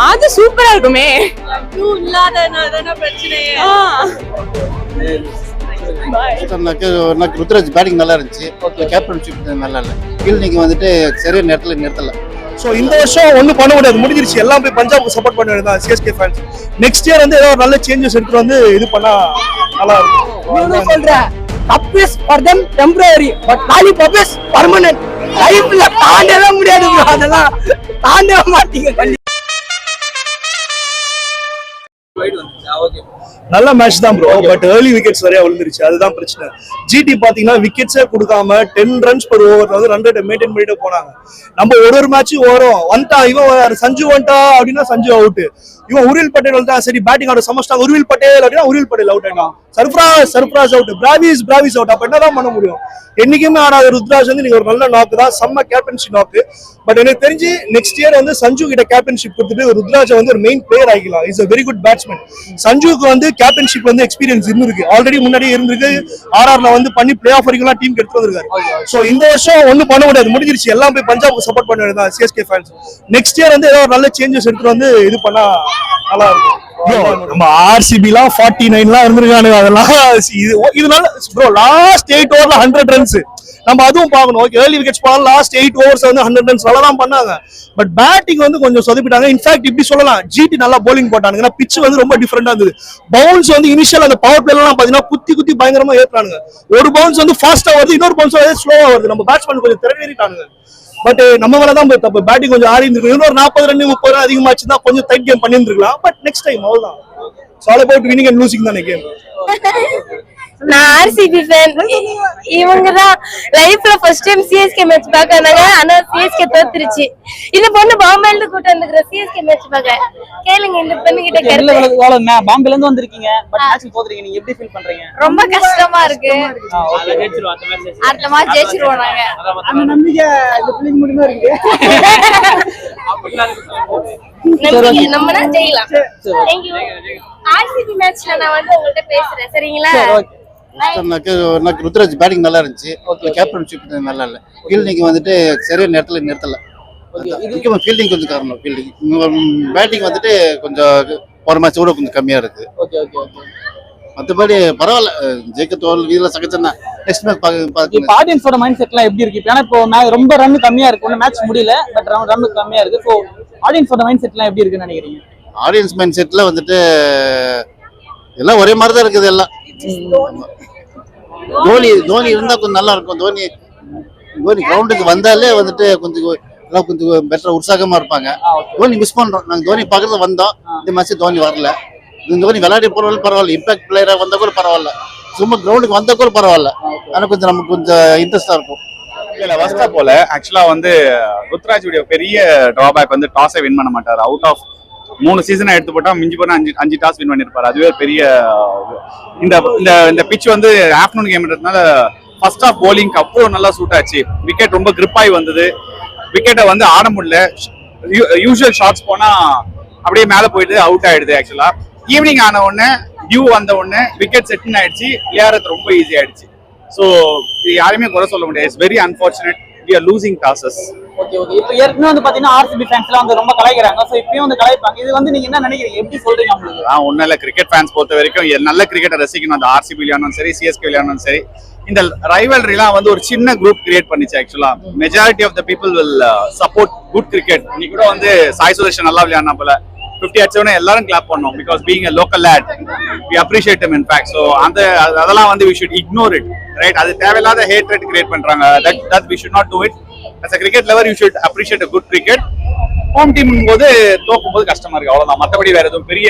அது சூப்பரா இருக்குமே. ருத்ராஜ் பேட்டிங் நல்லா இருந்துச்சு, கேப்டன்ஷிப் நல்லா இல்லை, ஃபீல்டிங் வந்துட்டு சரியா நேரத்தில் நிறுத்தல. ஸோ இந்த வருஷம் ஒன்றும் பண்ண முடியாது, முடிஞ்சிருச்சு. எல்லாம் போய் பஞ்சாப்க்கு சப்போர்ட் பண்ண வேண்டியதான் சிஎஸ்கே ஃபேன்ஸ். நெக்ஸ்ட் இயர் வந்து ஏதாவது நல்ல சேஞ்சஸ் எடுத்துட்டு வந்து இது பண்ணா நல்லா இருக்கும். சொல்றேன், cup is for them temporary, but lollipop is permanent. லைஃப்ல தாண்டவே முடியாது bro, அதெல்லாம் தாண்டவே மாட்டீங்க. நல்ல மேட்ச் தான் ப்ரோ, பட் ஏர்லி விக்கெட்ஸ் நிறைய விழுந்துருச்சு, அதுதான் பிரச்சனை. ஜிடி பாத்தீங்கன்னா விக்கெட்ஸே கொடுக்காம 10 ரன்ஸ் per ஓவர் வந்து ரன் ரேட் மெயின்டைன் பண்ணிட்டு போனாங்க. நம்ம ஒரு மேட்சும் வரும் வந்துட்டா, இவன் சஞ்சு வந்துட்டா அப்படின்னா சஞ்சு அவுட், இவன் உருவில் பட்டேல் வந்துட்டா சரி பேட்டிங் ஆட சமஸ்டாங்க, உருவில் பட்டேல் அப்படின்னா உருவில் பட்டேல் அவுட் ஆயிடும், சர்ஃப்ராஸ் அவுட், பிராவிஸ் அவுட். அப்ப என்னதான் பண்ண முடியும்? என்னைக்குமே ஆடாத ருத்ராஜ் வந்து நீங்க ஒரு நல்ல நாக்கு தான், செம்ம கேப்டன்ஷிப் நாக்கு. பட் எனக்கு தெரிஞ்சு நெக்ஸ்ட் இயர் வந்து சஞ்சு கிட்ட கேப்டன்ஷிப் கொடுத்துட்டு ருத்ராஜ் வந்து ஒரு மெயின் பிளேயர் ஆகிக்கலாம். Is a very good batsman. சஞ்சுக்கு வந்து கேப்டன்ஷிப் வந்து எக்ஸ்பீரியன்ஸ் இருந்திருக்கு, ஆல்ரெடி முன்னாடியே இருந்திருக்கு. ஆர்ஆர்ல வந்து பண்ணி பிளே ஆஃப் வரைக்கும் டீம் எடுத்து வந்திருக்காரு. சோ இந்த வருஷம் ஒன்றும் பண்ண முடியாது, முடிஞ்சிருச்சு. எல்லாம் போய் பஞ்சாப்க்கு சப்போர்ட் பண்ண வேண்டியதான் சிஎஸ்கே ஃபேன்ஸ். நெக்ஸ்ட் இயர் வந்து ஏதாவது நல்ல சேஞ்சஸ் எடுத்துட்டு வந்து இது பண்ணா நல்லா இருக்கும். நம்ம ஆர்சிபி எல்லாம் 49 இருந்திருக்கானுங்க, அதெல்லாம் இதனால ப்ரோ லாஸ்ட் 8 ஓவர்ல 100 ரன்ஸ் நம்ம அதுவும் பார்க்கணும். ஓகே, ஏர்லி விக்கெட்ஸ் போலாம், லாஸ்ட் 8 ஓவர்ஸ் வந்து 100 ரன்ஸ் தான் பண்ணாங்க. பட் பேட்டிங் வந்து கொஞ்சம் சொதப்பிட்டாங்க. இன்ஃபேக்ட் இப்படி சொல்லலாம், ஜிடி நல்லா போலிங் போட்டானுங்க, பிட்ச் வந்து ரொம்ப டிஃபரெண்டா இருந்தது. பவுன்ஸ் வந்து இனிஷியல் அந்த பவர் பிளேல எல்லாம் பாத்தீங்கன்னா குத்தி பயங்கரமா ஏற்றானுங்க. ஒரு பவுன்ஸ் வந்து ஃபாஸ்டா வருது, இன்னொரு பவுன்ஸ் வந்து ஸ்லோவா வருது. நம்ம பேட்ஸ்மேன் கொஞ்சம் திறனேறிட்டானுங்க. பட் நம்ம மேலதான் தப்பு, பேட்டிங் கொஞ்சம் ஆடி இருந்திருக்கு. இன்னொரு 40 ரன் 30 ரன் அதிகமாச்சு தான் கொஞ்சம் டைட் கேம் பண்ணிருந்துருக்கலாம். பட் நெக்ஸ்ட் டைம் அவ்வளவுதான். It's all about winning and losing தானே கேம். நான் ஆர்சிபி ஃபேன். இவங்க தான் லைஃப்ல ஃபர்ஸ்ட் டைம் சிஎஸ்கே மேட்ச் பார்க்கறாங்க, ஆனா சிஎஸ்கே தோத்துருச்சு. இந்த பொண்ணு பாம்பேல இருந்து கூட்டி வந்துக்கிற சிஎஸ்கே மேட்ச் பார்க்க. கேளுங்க இந்த பொண்ணு கிட்ட கேளுங்க. பாம்பேல இருந்து வந்திருக்கீங்க, பட் மேட்ச் தோத்துறீங்க, நீங்க எப்படி ஃபீல் பண்றீங்க? ரொம்ப கஷ்டமா இருக்கு. அடுத்த மேட்ச் ஜெயிச்சிருவோம் நாங்க, அந்த நம்பிக்கை இந்த பிள்ளைங்க மட்டும் இருக்கு. நம்மனா ஜெயிக்கலாம். Thank you. ஆர்சிபி மேட்ச்ல நான் வந்து உங்கள்ட்ட பேசுறேன், சரிங்களா? ருத்ராஜ் பேட்டிங் நல்லா இருந்துச்சு, கேப்டன்ஷிப் நல்லா இல்லை, ஃபீல்டிங் வந்துட்டு சரியா நேரத்துல நிறுத்தல. முக்கியமா ஃபீல்டிங் கொஞ்சம் காரணம், ஃபீல்டிங். பேட்டிங் வந்துட்டு கொஞ்சம் ஒரு மேட்ச் கூட கொஞ்சம் கம்மியா இருக்கு. மற்றபடி பரவாயில்ல, ஜெயிக்க தோல் வீரல சகச்சம் தான். நெக்ஸ்ட் மேட்ச் ஆடியன்ஸோட மைண்ட் செட்லாம் எப்படி இருக்கு? ஏன்னா இப்போ ரொம்ப ரன் கம்மியா இருக்கு, ஒன்னும் மேட்ச் முடியல, பட் ரன் கம்மியா இருக்கு. ஸோ ஆடியன்ஸோட மைண்ட் செட்லாம் எப்படி இருக்குன்னு நினைக்கிறீங்க? ஆடியன்ஸ் மைண்ட் செட்ல வந்துட்டு எல்லாம் ஒரே மாதிரி தான் இருக்குது. எல்லாம் தோனி இருந்தா கொஞ்சம் நல்லா இருக்கும். தோனி கிரவுண்டுக்கு வந்தாலே வந்துட்டு கொஞ்சம் பெட்டரா உற்சாகமா இருப்பாங்க. தோனி மிஸ் பண்றோம், நாங்க தோனி பாக்குறது வந்தோம், இந்த மேட்ச் தோனி வரல. தோனி விளையாடி போறவங்க பரவாயில்ல, இம்பாக்ட் பிளேயரா வந்தா கூட பரவாயில்ல, சும்மா கிரவுண்டுக்கு வந்தா கூட பரவாயில்ல. ஆனா கொஞ்சம் நமக்கு கொஞ்சம் இன்ட்ரெஸ்டா இருக்கும். இல்ல வஸ்தா போல ஆக்சுவலா வந்து ருத்ராஜுடைய பெரிய டிராபேக் வந்து டாஸை வின் பண்ண மாட்டாரு. அவுட் ஆஃப் 3 சீசனை எடுத்து போட்டா மிஞ்சி போனா 5 டாஸ் வின் பண்ணிருப்பாரு. அதுவே பெரிய இந்த பிட்ச் வந்து ஆஃப்டர்நூன் கேம்ன்றதுனால ஃபர்ஸ்ட் ஆஃப் போலிங்க்கு அவ்வளோ நல்லா சூட் ஆச்சு. விக்கெட் ரொம்ப கிரிப் ஆகி வந்தது, விக்கெட்டை வந்து ஆட முடியல. யூஸ்வல் ஷாட்ஸ் போனா அப்படியே மேல போயிட்டு அவுட் ஆயிடுது. ஆக்சுவலா ஈவினிங் ஆன உடனே டியூ வந்த உடனே விக்கெட் செட்டின் ஆயிடுச்சு, விளையாடுறது ரொம்ப ஈஸி ஆயிடுச்சு. ஸோ இது யாருமே குறை சொல்ல முடியாது. It's very unfortunate, we are losing tosses. Okay. இப்போ ஏற்கனவே வந்து பாத்தீங்கன்னா ஆர்சிபி ஃபேன்ஸ்லாம் வந்து ரொம்ப கலாய்க்கிறாங்க. சோ இப்பயும் வந்து கலாய்ப்பாங்க. இது வந்து நீங்க என்ன நினைக்கிறீங்க, எப்படி சொல்றீங்க உங்களுக்கு? ஒன்னும் இல்ல, கிரிக்கெட் ஃபேன்ஸ் பொறுத்த வரைக்கும் நல்ல கிரிக்கெட்டை ரசிக்கணும். அந்த ஆர்சிபி விளையாடணும் சரி, சிஎஸ்கே விளையாடணும் சரி. இந்த ரைவல்ரிலாம் வந்து ஒரு சின்ன குரூப் கிரியேட் பண்ணிச்சு. ஆக்சுவலா majority of the people will support good cricket. நீ கூட வந்து சாய் சுதர்ஷன் நல்லா விளையாடினா போல 50 அடிச்சவனே எல்லாரும் கிளாப் பண்ணோம். Because being a local lad we appreciate him in fact. So அதெல்லாம் வந்து we should ignore it, right? அது தேவையில்லாத hatred கிரியேட் பண்றாங்க. that we should not do it. As a cricket lover you should appreciate a good cricket. Home team போது தோக்கும் போது கஷ்டமா இருக்கு, அவ்வளவுதான். மத்தபடி வேற எதுவும் பெரிய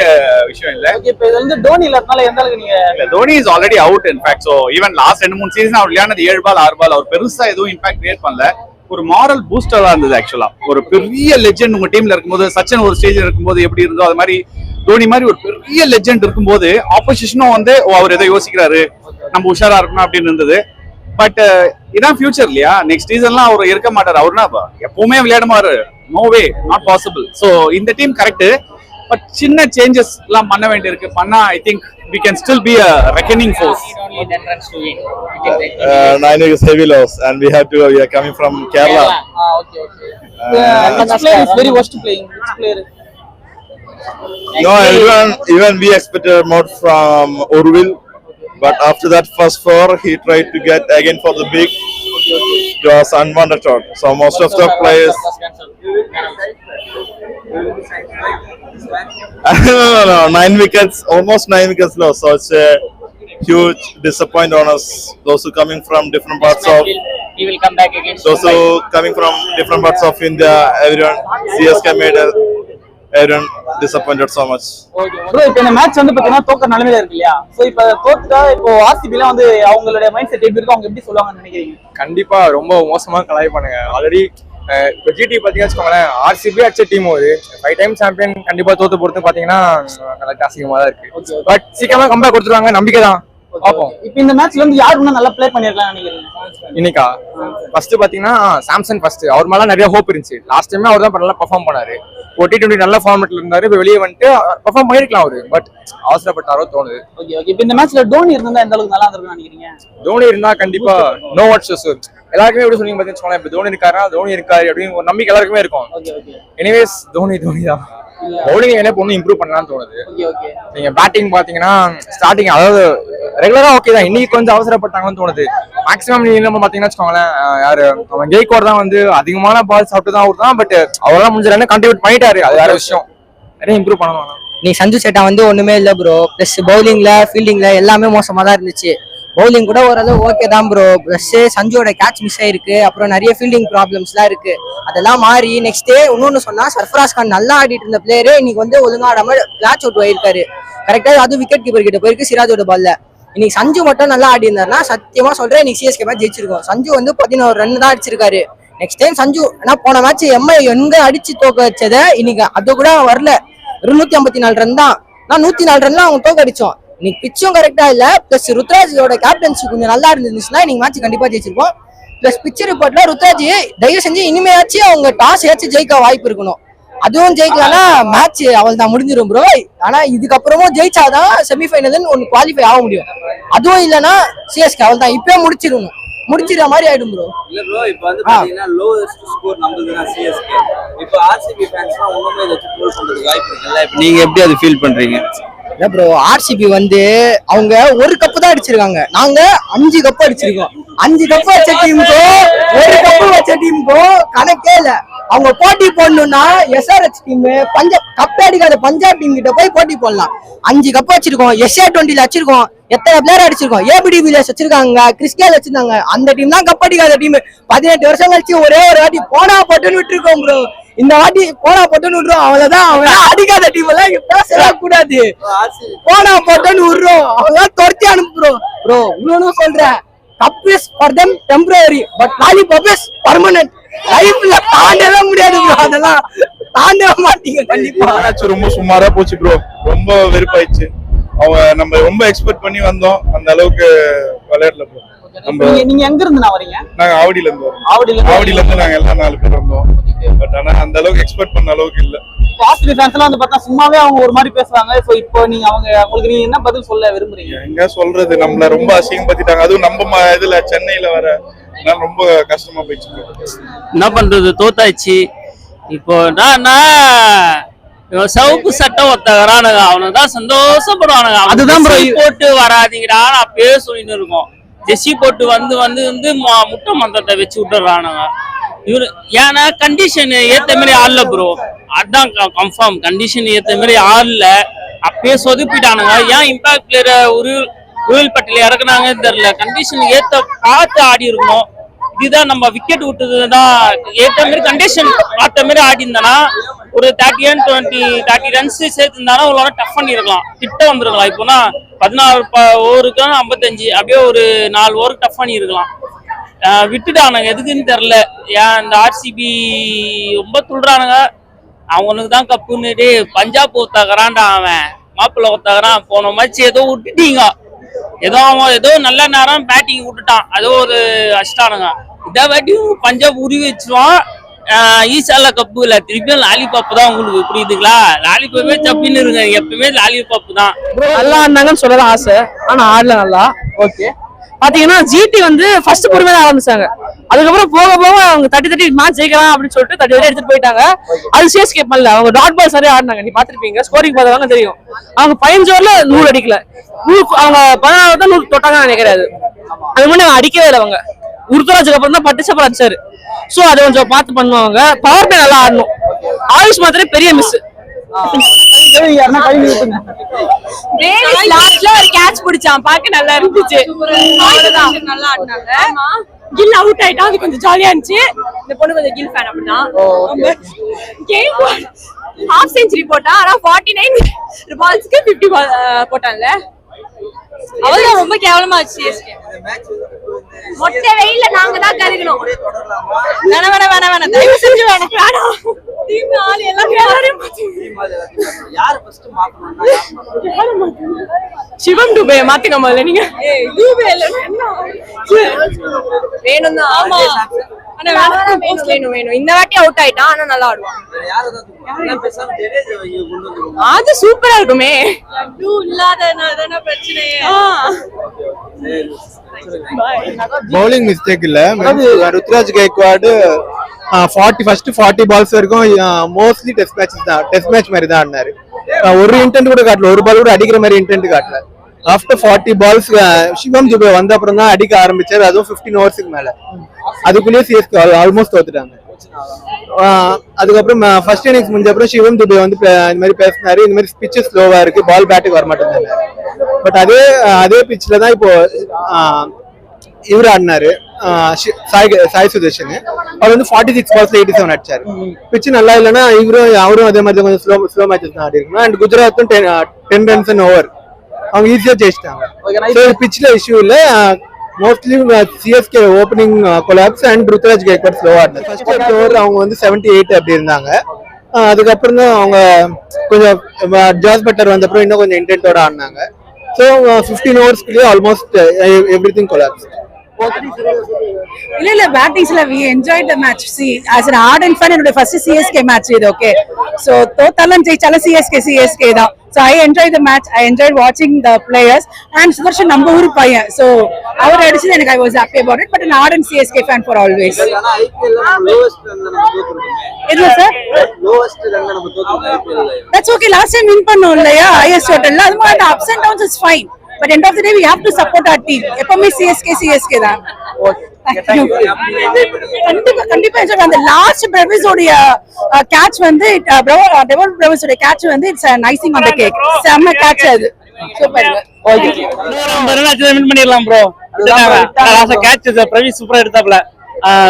விஷயம் இல்ல. இப்போ இது வந்து தோனி இல்லனால எந்த அளவுக்கு நீங்க இல்ல, Dhoni is already out in fact. So even last 2-3 season அவர் விளையாடுனது 7 பால் 6 பால், அவர் பெருசா எதுவும் இம்பாக்ட் கிரியேட் பண்ணல. ஒரு மாரல் பூஸ்டரா இருந்தது. ஆக்சுவலா ஒரு பெரிய லெஜெண்ட் உங்க டீம்ல இருக்கும்போது, சச்சின் ஒரு ஸ்டேஜ்ல இருக்கும்போது எப்படி இருந்தோ அது மாதிரி தோனி மாதிரி ஒரு பெரிய லெஜெண்ட் இருக்கும்போது ஆப்போசிஷனும் வந்து அவர் ஏதோ யோசிக்கிறாரு, நம்ம உஷாரா இருக்கணும் அப்படின்னு இருந்தது. பட் இதான் ஃபியூச்சர் இல்லையா? நெக்ஸ்ட் சீசன்லாம் அவர் இருக்க மாட்டாரு. அவருனா எப்பவுமே விளையாடுமாரு? No way, not possible. So இந்த டீம் கரெக்ட். பட் சின்ன சேஞ்சஸ் எல்லாம் பண்ண வேண்டியிருக்கு. பண்ணா I think we can still be a reckoning force. Only 10 runs to win. 9 wickets heavy loss, and we are coming from Kerala. Okay. Which player is very worst playing? Which player? No, even we expected more from Urvil, but after that first four, he tried to get again for the big. It was unwanted shot. So most of the players. No, 9 wickets, almost 9 wickets lost. So it's a huge disappointment on us. Those who coming from different parts of, He will come back again. those who coming from different parts of India, everyone CSK made everyone disappointed so much. Bro இப்போ இந்த match வந்து பாத்தீங்கன்னா தோக்க நிலைமையில இருக்கு இல்லையா? So இப்போ தோத்துட்டா இப்போ ஆர்சிபில வந்து அவங்களுடைய மைண்ட் செட் எப்படி இருக்கு, அவங்க எப்படி சொல்லுவாங்கன்னு நினைக்கிறீங்க? கண்டிப்பா ரொம்ப மோசமா கலாய் பண்ணுங்க. ஆல்ரெடி இப்போ ஜிடி பாத்தீங்கன்னா வச்சுக்கோங்களேன், ஆர்சிபி அடிச்ச டீம் ஒரு 5 டைம் சாம்பியன் கண்டிப்பா தோத்து பொறுத்து பாத்தீங்கன்னா நல்லா அசிங்கமா தான் இருக்கு. பட் சீக்கிரமா கம்பேக் கொடுத்துருவாங்க, நம்பிக்கை தான். பாப்போம். இப்போ இந்த மேட்ச்ல வந்து யார் இன்னும் நல்லா ப்ளே பண்ணிருக்கலாம் நினைக்கிறீங்க? இன்னைக்கா ஃபர்ஸ்ட் பாத்தீங்கன்னா சாம்சன் ஃபர்ஸ்ட் அவர் மேல நிறைய ஹோப் இருந்துச்சு. லாஸ்ட் டைமே அவர் தான் நல்லா பெர்ஃபார்ம் பண்ணாரு. T20 நல்ல ஃபார்மேட்ல இருந்தாரு, இப்போ வெளியே வந்துட்டு பெர்ஃபார்ம் பண்ணிருக்கலாம் அவரு. பட் அவசரப்பட்டாரோ தோணுது. ஓகே. இப்போ இந்த மேட்ச்ல டோனி இருந்தா எந்த அளவுக்கு நல்லா இருந்திருக்கும்னு நினைக்கிறீங்க? தோனி இருந்தா கண்டிப்பா நோ வாட்ஸ் எல்லாருக்குமே எப்படி சொன்னீங்க பாத்தீங்கன்னா, இப்போ தோனி இருக்காரு அப்படின்னு ஒரு நம்பிக்கை எல்லாருக்குமே இருக்கும். எனிவேஸ் தோனி தான். பவுலிங் என்ன பொண்ணு இம்ப்ரூவ் பண்ணலாம்னு தோணுது. நீங்க பேட்டிங் பாத்தீங்கன்னா ஸ்டார்டிங் அதாவது ரெகுலரா ஓகே தான், இன்னைக்கு கொஞ்சம் அவசரப்பட்டாங்கன்னு தோணுது. மேக்ஸிமம் நீங்க நம்ம பாத்தீங்கன்னா வச்சுக்கோங்களேன், யாரு அவன் கெய்க்வாட் தான் வந்து அதிகமான பால் சாப்பிட்டு தான் அவர் தான். பட் அவரெல்லாம் முடிஞ்ச கண்டினியூட் பண்ணிட்டாரு, அது வேற விஷயம். நிறைய இம்ப்ரூவ் பண்ணணும். நீ சஞ்சு சேட்டா வந்து ஒண்ணுமே இல்ல ப்ரோ. பிளஸ் பவுலிங்ல ஃபீல்டிங்ல எல்லாமே மோசமா தான் இருந்துச்சு. பவுலிங் கூட ஓரளவு ஓகே தான் ப்ரோ. பிளஸ் சஞ்சுவோட கேட்ச் மிஸ் ஆயிருக்கு, அப்புறம் நிறைய ஃபீல்டிங் ப்ராப்ளம்ஸ்லாம் இருக்கு. அதெல்லாம் மாறி நெக்ஸ்ட் டே இன்னொன்னு சொன்னா, சர்ஃபராஸ் கான் நல்லா ஆடிட்டு இருந்த பிளேயரே இன்னைக்கு வந்து ஒழுங்கா ஆடாம கிளாச் அவுட் ஆயிருக்காரு. கரெக்டா அது விக்கெட் கீப்பர் கிட்ட போயிருக்கு சிராஜோட பால்ல. இன்னைக்கு சஞ்சு மட்டும் நல்லா ஆடி இருந்தாருன்னா சத்தியமா சொல்றேன் இன்னைக்கு சிஎஸ்கே மேட்ச் ஜெயிச்சிருக்கும். சஞ்சு வந்து 11 ரன் தான் அடிச்சிருக்காரு. நெக்ஸ்ட் டைம் சஞ்சு ஏன்னா போன மேட்ச் எம்ஐ எங்க அடிச்சு தோக்க வச்சதை இன்னைக்கு அது கூட வரல. 254 ரன் தான், நான் 104 ரன்ல அவங்க தோக்க அடிச்சோம். இன்னைக்கு பிச்சும் கரெக்டா இல்ல. பிளஸ் ருத்ராஜோட கேப்டன்சி கொஞ்சம் நல்லா இருந்துச்சுன்னா இன்னைக்கு மேட்ச் கண்டிப்பா ஜெயிச்சிருப்போம். பிளஸ் பிச் ரிப்போர்ட்ல ருத்ராஜ் தயவு செஞ்சு இனிமையாச்சும் அவங்க டாஸ் ஏச்சு ஜெயிக்க வாய்ப்பு இருக்கணும். அதுவும் ஜெயிக்கலன்னா மேட்ச் அவள் தான் முடிஞ்சிடும் ப்ரோ. ஆனா இதுக்கப்புறமும் ஜெயிச்சாதான் செமிஃபைனல் ஒன்னு குவாலிஃபை ஆக முடியும். அதுவும் இல்லைன்னா சிஎஸ்கே அவள் தான் இப்பயே முடிச்சிடுற மாதிரி ஆயிடும் ப்ரோ. இல்ல ப்ரோ இப்போ வந்து பாத்தீங்கன்னா லோவஸ்ட் ஸ்கோர் நம்மளுதுனா சிஎஸ்கே. இப்போ ஆர்சிபி ஃபேன்ஸ்லாம் ஒண்ணுமே இத ட்ரோல் பண்றதுக்கு வாய்ப்பு இருக்குல்ல. இப்போ நீங்க எப்படி அது ஃபீல் பண்றீங்க? இல்ல ப்ரோ, ஆர்சிபி வந்து அவங்க ஒரு கப்பு தான் அடிச்சிருக்காங்க, நாங்க 5 கப்பு அடிச்சிருக்கோம். 5 கப்பு வச்ச டீமுக்கும் 1 கப்பு வச்ச டீமுக்கும் கணக்கே இல்ல. அவங்க போட்டி போடணும்னா எஸ்ஆர்எச் டீம் பஞ்சாப் கப் அடிக்காத பஞ்சாப் டீம் கிட்ட போய் போட்டி போடலாம். 5 கப்பு வச்சிருக்கோம், SR20 வச்சிருக்கோம், எத்தனை பிளேயர் அடிச்சிருக்கோம், ஏபிடி வில்லியர்ஸ் வச்சிருக்காங்க, கிறிஸ்கேல் வச்சிருந்தாங்க. அந்த டீம் தான் கப் அடிக்காத டீம். 18 வருஷம் கழிச்சு ஒரே ஒரு வாட்டி போனா போட்டுன்னு விட்டுருக்கோம் ப்ரோ. இந்த வாட்டி போனா போட்டுன்னு விடுறோம், அவ்வளவுதான். அவங்க அடிக்காத டீம் எல்லாம் பேசவே கூடாது. போனா போட்டுன்னு விடுறோம், அவங்க துரத்தி அனுப்புறோம் ப்ரோ. இன்னொன்னு சொல்றேன், cup is for them temporary but lollipop is permanent. லைஃப்ல தாண்டவே முடியாது ப்ரோ, அதெல்லாம் தாண்டவே மாட்டீங்க கண்டிப்பா. மேட்ச் ரொம்ப சுமாரா போச்சு ப்ரோ, ரொம்ப வெறுப்பாயிடுச்சு. நம்ம ரொம்ப எக்ஸ்பெக்ட் பண்ணி வந்தோம், அந்த அளவுக்கு விளையாடல ப்ரோ. நீங்க எங்க இருந்து வரீங்க? நாங்க ஆவடியில இருந்து வரோம். ஆவடியில இருந்து நாங்க எல்லாம் 4 பேர் வந்தோம். பட் ஆனா அந்த அளவுக்கு எக்ஸ்பெக்ட் பண்ண அளவுக்கு இல்ல. ஆர்சிபி ஃபேன்ஸ் எல்லாம் வந்து பார்த்தா சும்மாவே அவங்க ஒரு மாதிரி பேசுவாங்க. சோ இப்போ நீங்க உங்களுக்கு நீங்க என்ன பதில் சொல்ல விரும்புறீங்க? எங்க சொல்றது, நம்மள ரொம்ப அசிங்கப்படுத்திட்டாங்க. அதுவும் நம்ம இதுல சென்னையில வர ரொம்ப கஷ்டமா போயிடுச்சு. என்ன பண்றது, தோத்தாச்சு. இப்போ சவுப்பு சட்டை ஒத்தகரானுங்க, அவனுதான் சந்தோஷப்படுவானுங்க. அதுதான் போட்டு வராதிங்கடா அப்பயே சொல்லிட்டு இருக்கோம். ஜெர்சி போட்டு வந்து முட்டை மந்தத்தை வச்சு விட்டுறானுங்க இவரு. ஏன்னா கண்டிஷன் ஏத்த மாதிரி ஆடல ப்ரோ, அதான் கன்ஃபார்ம். கண்டிஷன் ஏத்த மாதிரி ஆடல, அப்பயே சொதுப்பிட்டானுங்க. ஏன் இம்பாக்ட் பிளேயரை உருவில் பட்டியல இறக்குனாங்கன்னு தெரியல. கண்டிஷன் ஏத்த பார்த்து ஆடி இருக்கணும். இதுதான் நம்ம விக்கெட் விட்டதுன்னா ஏத்த மாதிரி கண்டிஷன் பார்த்த மாதிரி ஆடி இருந்தானா ஒரு 30 ரன்ஸ் சேர்த்து இருந்தானா ஒரு டஃப் பண்ணி இருக்கலாம், கிட்ட வந்துருக்கலாம். இப்போனா 14 ஓவருக்கு 55, அப்படியே ஒரு 4 ஓவருக்கு டஃப் பண்ணி இருக்கலாம். விட்டுட்டானுங்க எதுக்குன்னு தெரியல. ஏன் இந்த ஆர்சிபி ரொம்ப துள்றானுங்க. அவனுக்கு தான் கப்புன்னு பஞ்சாப் ஒத்தாக்குறான்டா, அவன் மாப்பிள்ள ஒத்தாக்குறான். போன மேட்ச் ஏதோ விட்டுட்டீங்க, ஏதோ நல்ல நேரம் பேட்டிங் விட்டுட்டான், அதோ ஒரு அஷ்டானுங்க. இதை வாட்டியும் பஞ்சாப் உருவி வச்சிருவான். ஈசால கப்பு இல்ல, திருப்பியும் லாலிபாப் தான். உங்களுக்கு புரியுதுங்களா? லாலிபாப்பே சப்பின்னு இருங்க, எப்பவுமே லாலிபாப் தான். நல்லா ஆடினாங்கன்னு சொல்லலாம் ஆசை, ஆனா ஆடல நல்லா. ஓகே, பாத்தீங்கன்னா ஜிடி வந்து ஃபர்ஸ்ட் பொறுமையா ஆரம்பிச்சாங்க, அதுக்கப்புறம் போக போக அவங்க தட்டி மேட்ச் ஜெயிக்கலாம் அப்படின்னு சொல்லிட்டு தட்டி எடுத்துட்டு போயிட்டாங்க. அது சிஎஸ்கே பண்ணல, அவங்க டாட் பால் சரியா ஆடினாங்க. நீ பாத்திருப்பீங்க, ஸ்கோரிங் பார்த்தவங்க தெரியும். அவங்க 15 ஓவர்ல 100 அடிக்கல, அவங்க 16 தான் 100 தொட்டாங்கன்னு நினைக்கிறாரு. அது முன்னாடி அடிக்கவே இல்லை. அவங்க உருத்தராஜுக்கு அப்புறம் தான் பட்டு சப்பர் அடிச்சாரு. சோ அதை கொஞ்சம் பார்த்து பண்ணுவாங்க. பவர் பிளே நல்லா ஆடணும். ஆயுஷ் மாத்திரம் பெரிய மிஸ். லாஸ்ட்ல ஒரு கேட்ச் பிடிச்சான், பாக்க நல்லா இருந்துச்சு. நல்லா ஆடினாங்க. கில் அவுட் ஆயிட்டா, அது கொஞ்சம் ஜாலியா இருந்துச்சு. இந்த பொண்ணு கொஞ்சம் கில் ஃபேன் அப்படிதான். கேம் ஹாஃப் செஞ்சுரி போட்டா, ஆனா 49 பால்ஸ்க்கு 50 போட்டான்ல. அவதான் ரொம்ப கேவலமா ஆச்சு. சிஎஸ்கே மொட்டை வெயில்ல நாங்க தான் கருகணும். வேணாம் தயவு செஞ்சு வேணாம். டீம் ஆள் எல்லாரும் சிவம் டுபே மாத்திக்க முதல்ல. நீங்க டுபே இல்ல வேணும் தான். ஆமா, வேணும். இந்த வாட்டி அவுட் ஆயிட்டான், ஆனா நல்லா ஆடுவான். அது சூப்பரா இருக்குமே. இல்லாத பிரச்சனையே. பவுலிங் மிஸ்டேக் இல்ல, ருத்ராஜ் கைக்வாட் 40 பால்ஸ் வரைக்கும் மோஸ்ட்லி டெஸ்ட் மேட்சஸ் தான், டெஸ்ட் மேட்ச் மாதிரி தான் ஆடினாரு. ஒரு இன்டென்ட் கூட காட்டல, ஒரு பால் கூட அடிக்கிற மாதிரி இன்டென்ட் காட்டல. ஆஃப்டர் 40 பால்ஸ் சிவம் துபே வந்த அப்புறம் தான் அடிக்க ஆரம்பிச்சாரு, அதுவும் 15 ஓவர்ஸ்க்கு மேல. அதுக்குள்ளேயே சிஎஸ்கே ஆல்மோஸ்ட் தோத்துட்டாங்க. அதுக்கப்புறம் ஃபர்ஸ்ட் இன்னிங்ஸ் முடிஞ்ச அப்புறம் சிவம் துபே வந்து இந்த மாதிரி பேசினாரு, இந்த மாதிரி பிச்சு ஸ்லோவா இருக்கு, பால் பேட்டுக்கு வர மாட்டேங்குது. பட் அதே பிச்சில் தான் இப்போ இவர் ஆடினாரு, சாய் சுதர்ஷன். அவர் வந்து 46 பால்ஸ்ல 87 அடிச்சாரு. பிச்சு நல்லா இல்லைன்னா அவரும் அதே மாதிரி கொஞ்சம் ஸ்லோ மேட்சஸ் தான் ஆடி இருக்கணும். அண்ட் குஜராத்தும் 10 ரன்ஸ் அண்ட் ஓவர், அவங்க ஈஸியா ஜெயிச்சிட்டாங்க. பிச்ல இஷ்யூ இல்ல, mostly CSK opening collapse and Ruturaj Gaikwad ஸ்லோவா ஆடினாங்க. ஃபர்ஸ்ட் ஓவர் அவங்க வந்து 78 அப்படி இருந்தாங்க. அதுக்கப்புறம் தான் அவங்க கொஞ்சம் ஜாஸ் பட்டர் வந்த அப்புறம் இன்னும் கொஞ்சம் இன்டென்ட்டோட ஆடினாங்க. ஸோ 15 ஓவர்ஸ்க்குள்ளேயே ஆல்மோஸ்ட் எவ்ரிதிங் கொலாப்ஸ். இல்ல பேட்டிங்ஸ்ல we enjoyed the match. See, as an ardent fan, என்னோட ஃபர்ஸ்ட் CSK match இது. ஓகே, சோ தோத்தாலும் ஜெயிச்சாலும் CSK தான். So I enjoyed the match. I enjoyed watching the players. And Sudarshan நம்ம ஊர் பையன், so அவர் அடிச்சது எனக்கு I was happy about it. But an ardent CSK fan for always. ஆனா ஐபிஎல் லோவஸ்ட் ரன் நம்ம தோத்துறோமே. இல்ல சார், லோவஸ்ட் ரன் நம்ம தோத்துறோம் IPL. That's okay. Last time win பண்ணோம் இல்லையா IS total. அது மாதிரி ups and downs is fine. But end of the day we have to support our team. எப்பவுமே CSK தான். கண்டிப்பா அந்த லாஸ்ட் பிரவிஸ் உடைய கேட்ச் வந்து டெவல் பிரவிஸ் உடைய கேட்ச் வந்து இட்ஸ் நைசிங் ஆன் தி கேக். செம்ம கேட்ச் அது. சூப்பர். ஓகே, வின் பண்ணிரலாம் ப்ரோ. லாஸ்ட் கேட்ச் பிரவிஸ் சூப்பரா எடுத்தாப்ல,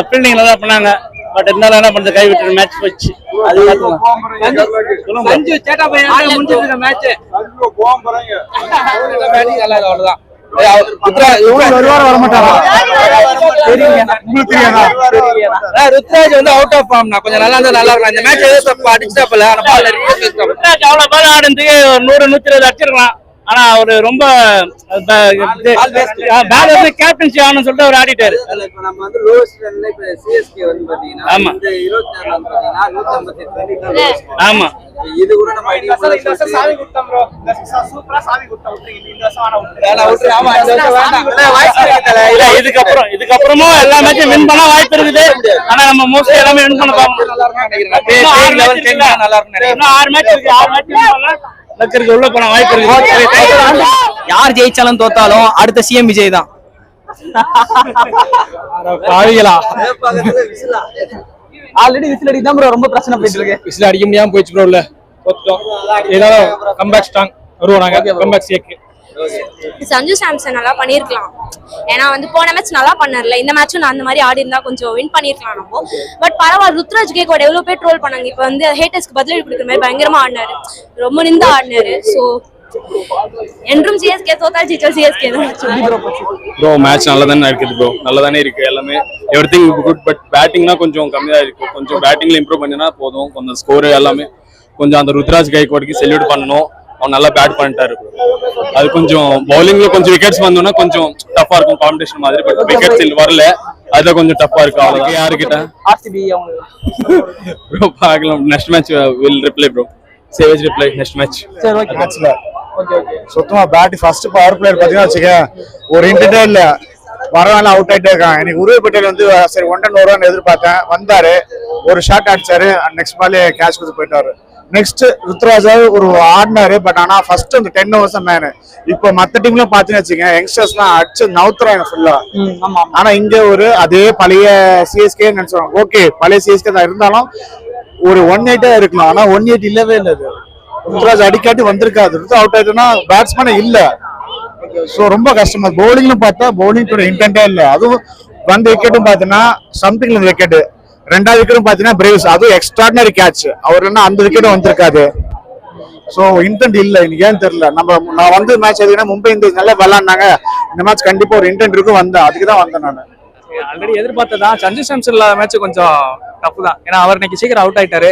ஃபீல்டிங்ல தான் பண்ணாங்க. பட் இருந்தாலும் என்ன பண்றது, கை விட்டு மேட்ச் போச்சு. அது சஞ்சு சேட்டா பையன் முடிஞ்சிருக்க மேட்ச். சஞ்சு கோவம் போறாங்க. பேட்டிங் நல்லா இருக்கு, அவ்வளவுதான். ருத்ராஜ் வந்து அவுட் ஆஃப் ஃபார்ம், கொஞ்சம் நல்லா இருந்தா நல்லா இருக்கும். இந்த மேட்ச் ஏதோ அடிச்சாப்ல, ஆனா பால் ருத்ராஜ் அவ்வளவு பால் ஆடுறதுக்கு 100-120 அடிச்சிருக்கலாம். ஆனா அவரு ரொம்ப கேப்டன்சி ஆகணும்னு சொல்லிட்டு அவர் ஆடிட்டாரு. இப்ப நம்ம வந்து லோவஸ்ட் ரன்ல இப்ப சிஎஸ்கே வந்து பாத்தீங்கன்னா இந்த 26 ரன் பாத்தீங்கன்னா 158 ரன். ஆமா, இது கூட நம்ம ஐடியா சாவி குடுத்தோம் ப்ரோ. சூப்பரா சாவி குடுத்தோம். விட்டுறீங்க இந்த வருஷம் ஆனா விட்டுறீங்க. ஆமா, இந்த வருஷம் வேண்டாம். வாய்ப்பு இருக்குல. இல்ல இதுக்கப்புறமும் எல்லா மேட்சும் வின் பண்ண வாய்ப்பு இருக்குது. ஆனா நம்ம மோஸ்ட்லி எல்லாமே வின் பண்ண பாப்போம். நல்லா இருக்கும் நினைக்கிறேன். 6 லெவல் டீம் நல்லா இருக்கும் நினைக்கிறேன். இன்னும் 6 மேட்ச் இருக்கு. 6 மேட்ச் வின் பண்ணா லக்கருக்கு உள்ள போன வாய்ப்பு இருக்கு. யார் ஜெயிச்சாலும் தோத்தாலும் அடுத்த சிஎம் விஜய் தான். ஆல்ரெடி விசில் அடி தான் ப்ரோ ரொம்ப பிரச்சனை போயிட்டு இருக்கு. விசில் அடிக்க முடியாம போயிடுச்சு ப்ரோ. இல்ல தோத்துட்டோம். ஏதாவது கம்பேக் ஸ்ட்ராங் வருவாங்க. கம்பேக் சேக் சஞ்சு சாம்சன் நல்லா பண்ணிருக்கலாம். ஏன்னா வந்து போன மேட்ச் நல்லா பண்ணல, இந்த மேட்சும் நான் அந்த மாதிரி ஆடி இருந்தா கொஞ்சம் வின் பண்ணிருக்கலாம் நம்ம. பட் பரவாயில்ல, ருத்ராஜ் கேக்வாட் எவ்வளவு பேர் ட்ரோல் பண்ணாங்க. இப்ப வந்து ஹேட்டர்ஸ்க்கு பதிலடி கொடுக்குற மாதிரி பயங்கரமா ஆடினாரு, ரொம்ப நின்று ஆடினாரு. சோ என்றும் சிஎஸ்கே தோத்தா ஜெயிச்சா சிஎஸ்கே தான். ப்ரோ மேட்ச் நல்லா தானே இருக்குது ப்ரோ, நல்லா தானே இருக்கு எல்லாமே. Everything good. பட் பேட்டிங்னா கொஞ்சம் கம்மியா இருக்கு. கொஞ்சம் பேட்டிங்ல இம்ப்ரூவ் பண்ணினா போதும். கொஞ்சம் ஸ்கோர் எல்லாமே கொஞ்சம் அந்த ருத்ராஜ் கைக்வாட்க்கு செல்யூட் பண்ணணும். அவன் நல்லா பேட் பண்ணிட்டாரு. அது கொஞ்சம் பவுலிங்ல கொஞ்சம் விக்கெட்ஸ் வந்தோம்னா கொஞ்சம் டஃபா இருக்கும் காம்படிஷன் மாதிரி. பட் விக்கெட்ஸ் வரல. அதுதான் கொஞ்சம் டஃப்பா இருக்கு. அவ்வளவுதான். யாருக்கிட்ட ஆர்சிபி அவங்க ப்ரோ பார்க்கலாம். Next match will reply bro. Savage reply next match. சரி ஓகே மேட்ச்ல ஓகே ஓகே சுத்தமா பேட் ஃபர்ஸ்ட் பவர் பிளேயர் பாத்தீங்கன்னா வச்சுக்க ஒரு இன்டென்டே இல்ல, வரவெல்லாம் அவுட் ஆயிட்டே இருக்கான். எனக்கு உருவ பட்டேல் வந்து சரி 1 ரன் வருவான்னு எதிர்பார்த்தேன், வந்தாரு, ஒரு ஷாட் அடிச்சாரு, நெக்ஸ்ட் பாலே கேட்ச் கொடுத்து போயிட்டாரு. நெக்ஸ்ட் ருத்ராஜா ஒரு ஆடினாரு, பட் ஆனா ஃபர்ஸ்ட் அந்த 10 overs மேனு. இப்போ மத்த டீம்ல பாத்தீங்கன்னு வச்சுக்கேன் யங்ஸ்டர்ஸ்லாம் அடிச்சு நவுத்துறாங்க ஃபுல்லா. ஆமா ஆனா இங்க ஒரு அதே பழைய சிஎஸ்கே நினைச்சோம். ஓகே பழைய சிஎஸ்கே தான் இருந்தாலும் ஒரு 180 இருக்கலாம், ஆனா 180 இல்லவே இல்லை. ருத்ராஜ் அடிக்காட்டி வந்திருக்காது, ருத்ரா அவுட் ஆயிட்டுனா பேட்ஸ்மேனே இல்ல. சோ ரொம்ப கஷ்டமா. பவுலிங்ல பார்த்தா பவுலிங் இன்டென்டே இல்ல. அதுவும் வந்த விக்கெட்டும் பாத்தீங்கன்னா சம்திங் விக்கெட், ரெண்டாவது விக்கெட்டும் பாத்தீங்கன்னா பிரேவ்ஸ், அதுவும் எக்ஸ்ட்ராடினரி கேட்ச். அவர் என்ன அந்த விக்கெட்டும் வந்திருக்காது. சோ இன்டென்ட் இல்ல, எனக்கு ஏன்னு தெரியல. நான் வந்து மேட்ச் எதுக்குன்னா மும்பை இந்தியன்ஸ் நல்லா விளாண்டாங்க, இந்த மேட்ச் கண்டிப்பா ஒரு இன்டென்ட் இருக்கும், வந்தேன், அதுக்கு தான் வந்தேன் நான். ஆல்ரெடி எதிர்பார்த்ததான். சஞ்சு சாம்சன் இல்லாத மேட்ச் கொஞ்சம் டஃப் தான். ஏன்னா அவர் இன்னைக்கு சீக்கிரம் அவுட் ஆயிட்டாரு.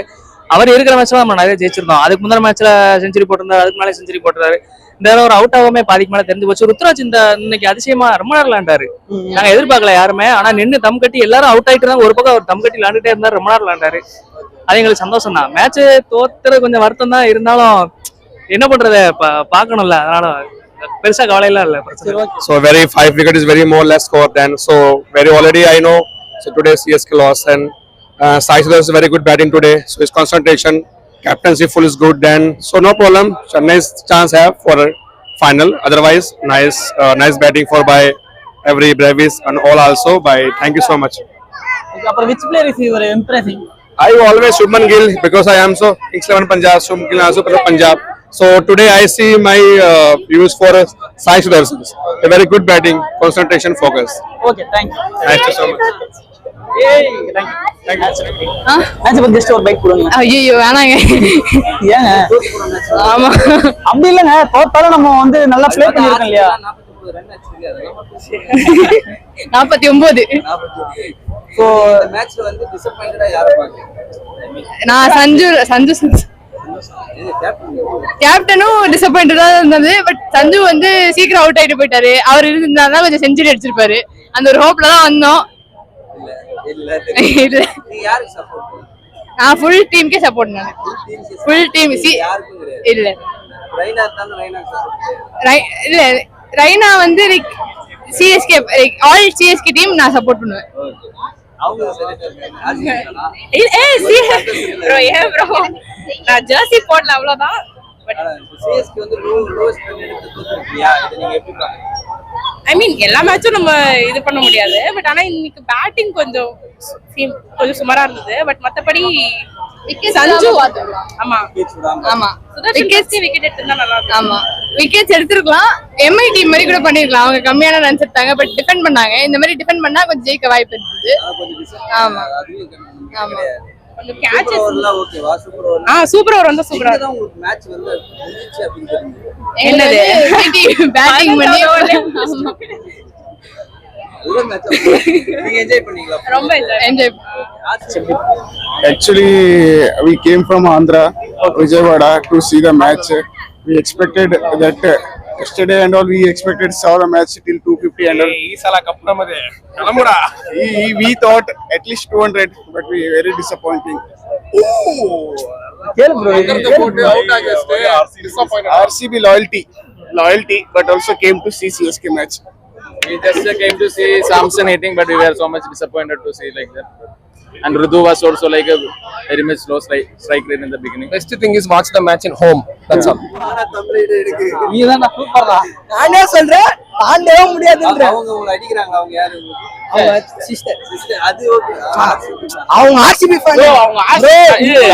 அவர் இருக்கிற மேட்ச்ல நம்ம நிறைய ஜெயிச்சிருந்தோம். அதுக்கு முந்தின மேட்ச்ல செஞ்சுரி போட்டிருந்தாரு, அதுக்கு மேலே செஞ்சுரி போட்டுறாரு. இந்த தடவை ஒரு அவுட் ஆகாம பாதிக்கு மேல தெரிஞ்சு போச்சு. ருத்ராஜ் இன்னைக்கு அதிசயமா ரொம்ப நேரம் விளையாண்டாரு. நாங்க எதிர்பார்க்கல யாருமே. ஆனா நின்று தம் கட்டி எல்லாரும் அவுட் ஆயிட்டு இருந்தாங்க. ஒரு பக்கம் அவர் தம் கட்டி விளையாண்டுட்டே இருந்தாரு, ரொம்ப நேரம் விளையாண்டாரு. அது எங்களுக்கு சந்தோஷம் தான். மேட்ச் தோத்துறது கொஞ்சம் வருத்தம் தான், இருந்தாலும் என்ன பண்றது பாக்கணும்ல, அதனால பெருசா கவலையெல்லாம் இல்ல. So very 5 wicket is very more less score than, so very already I know. So today CSK lost and Sai Sudhar is very good batting today. So his concentration, captaincy full is good. Then so no problem. Chennai's chance have for a final. Otherwise nice batting for by every Brevis and all also by. Thank you so much. அப்புறம் which player is your impressing? I always Shubman Gill because I am so Kings 11 Punjab. Shubman Gill also from Punjab. So today I see my views for Sai Sudhar. A very good batting, concentration, focus. Okay, thank you. Thank you so much. ஏய் thank you. Match பத்தி just ஒரு bike கொடுங்க. ஐயோ வேணாங்க. ஏங்க ஆமா அப்படி இல்லங்க, தோத்தாலும் நம்ம வந்து நல்லா ப்ளே பண்ணிருக்கோம் இல்லையா? 49. சோ இந்த மேட்ச்ல வந்து டிசப்பாயிண்டடா யாரை பாக்குறீங்க? நான் சஞ்சு கேப்டனும் டிசப்பாயிண்டடா இருந்தது. பட் சஞ்சு வந்து சீக்கிரம் அவுட் ஆயிட்டு போயிட்டாரு. அவர் இருந்தாருன்னா கொஞ்சம் செஞ்சுரி அடிச்சிருப்பாரு. அந்த ஒரு ஹோப்ல தான் வந்தோம். இல்ல இல்ல நீ யாருக்கு சப்போர்ட் பண்ணுவீங்க? நான் ஃபுல் டீமுக்கே சப்போர்ட் பண்ணேன். ஃபுல் டீம் யாருக்கும் கிடையாது. இல்ல ரைனா தான ரைனா சப்போர்ட். இல்ல ரைனா வந்து like CSK like all CSK team நான் சப்போர்ட் பண்ணுவேன். ஓகே அவங்க செலக்ட் பண்ணாங்க. ஆர்சிபினா ப்ரோ ஏன் ப்ரோ நான் ஜெர்சி போடல அவ்வளவுதான். பட் சிஎஸ்கே வந்து லோவஸ்ட் ரன் எடுத்து தோத்துருக்கியா? இத நீங்க எப்படி பாக்குறீங்க? ஐ மீன் எல்லா மேட்சும் நம்ம இது பண்ண முடியாது. பட் ஆனா இன்னைக்கு பேட்டிங் கொஞ்சம் சுமாரா இருந்தது. பட் மத்தபடி சஞ்சு ஆமா ஆமா விக்கெட் எடுத்திருந்தா நல்லா இருக்கும். ஆமா விக்கெட்ஸ் எடுத்திருக்கலாம். எம்ஐ டீம் மாதிரி கூட பண்ணிருக்கலாம். அவங்க கம்மியான ரன்ஸ் எடுத்தாங்க, பட் டிஃபெண்ட் பண்ணாங்க. இந்த மாதிரி டிஃபெண்ட் பண்ணா கொஞ்சம் ஜெயிக்க வாய்ப்பு இருந்தது. ஆமா ஆமா கொஞ்சம் கேட்சஸ் ஓவர்லாம் ஓகேவா? Super over. சூப்பர் ஓவர் வந்து சூப்பரா தான் உங்களுக்கு மேட்ச் வந்து முடிஞ்சிச்சு அப்படினு தெரியுது. என்னது பேட்டிங் பண்ணி நல்ல மேட்ச். நீங்க என்ஜாய் பண்ணீங்களா? ரொம்ப enjoy Actually, we came from Andhra, Vijayawada, to see the match. We expected that yesterday and all. We expected saw the match till 250 and all. We thought at least 200, but we very disappointing. RCB loyalty, but also came to see CSK match. We just came to see Samson hitting, but we were so much disappointed to see like that. And Rudu was also like a very much low strike rate in the beginning. Best thing is watch the match in home. That's all. நீதான் சூப்பர்டா. நானே சொல்றேன் தாண்டவே முடியாதுன்ற. அவங்க உங்களை அடிக்குறாங்க. அவங்க யாரு? அவங்க சிஸ்டர். அது ஓகே. அவங்க ஆர்சிபி ஃபேன்.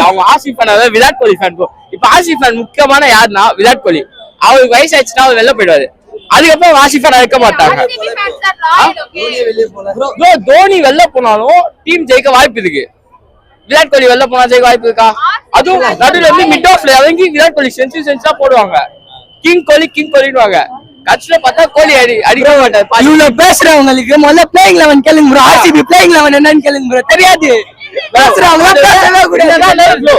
அவங்க ஆர்சிபி ஃபேன், அதாவது விராட் கோலி ஃபேன். இப்போ ஆர்சிபி ஃபேன் முக்கியமான யாருன்னா விராட் கோலி. அவருக்கு வயசாச்சுன்னா அவர் வெளில போயிடுவாரு. அதுக்கப்புறம் ஆர்சிபி ஃபேன் இருக்க மாட்டாங்க. தோனி வெளில போனாலும் டீம் ஜெயிக்க வாய்ப்பு இருக்கு. விராட் கோலி வெளில போனா ஜெயிக்க வாய்ப்பு இருக்கா? அதுவும் நடுவில் இருந்து மிட் ஆஃப்ல இறங்கி விராட் கோலி சென்சுரி போடுவாங்க. கிங் கோலின்னு கட்சியில பார்த்தா கோலி அடிக்க மாட்டாரு. இவ்வளவு பேசுறவங்களுக்கு முதல்ல பிளேயிங் 11 கேளுங்க ப்ரோ. ஆர்சிபி பிளேயிங் 11 என்னன்னு கேளுங்க ப்ரோ. தெரியாது பேசுறவங்க பேசவே கூடாது.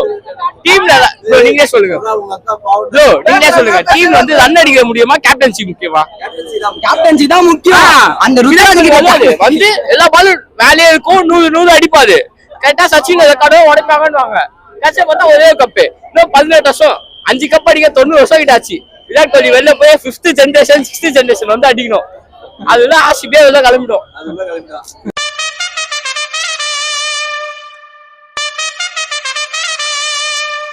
டீம்ல வந்து நீங்களே சொல்லுங்க உங்க அக்கா power ப்ரோ நீங்களே சொல்லுங்க டீம் வந்து ரன் அடிக்க முடியுமா கேப்டன்சி முக்கியமா captaincy தான் கேப்டன்சி தான் முக்கியம் அந்த ருத்ராஜ் விளையாடு வந்து எல்லா பாலும் மேலே இருக்கும் 100 அடிப்பாரு கரெக்டா சச்சின் ரெக்கார்டும் உடைப்பாங்கன்னு கடைசியா பார்த்தா ஒரே கப்பு இன்னும் 18 வருஷம் 5 கப் அடிக்க 90 வருஷம் கிட்ட ஆச்சு விராட் கோலி வெளில போய் 5th ஜெனரேஷன் 6th ஜெனரேஷன் வந்து அடிக்கணும் அதுதான் ஆர்சிபியே வெளில கிளம்பிடும் அதுக்குள்ள கிளம்பிட்டான்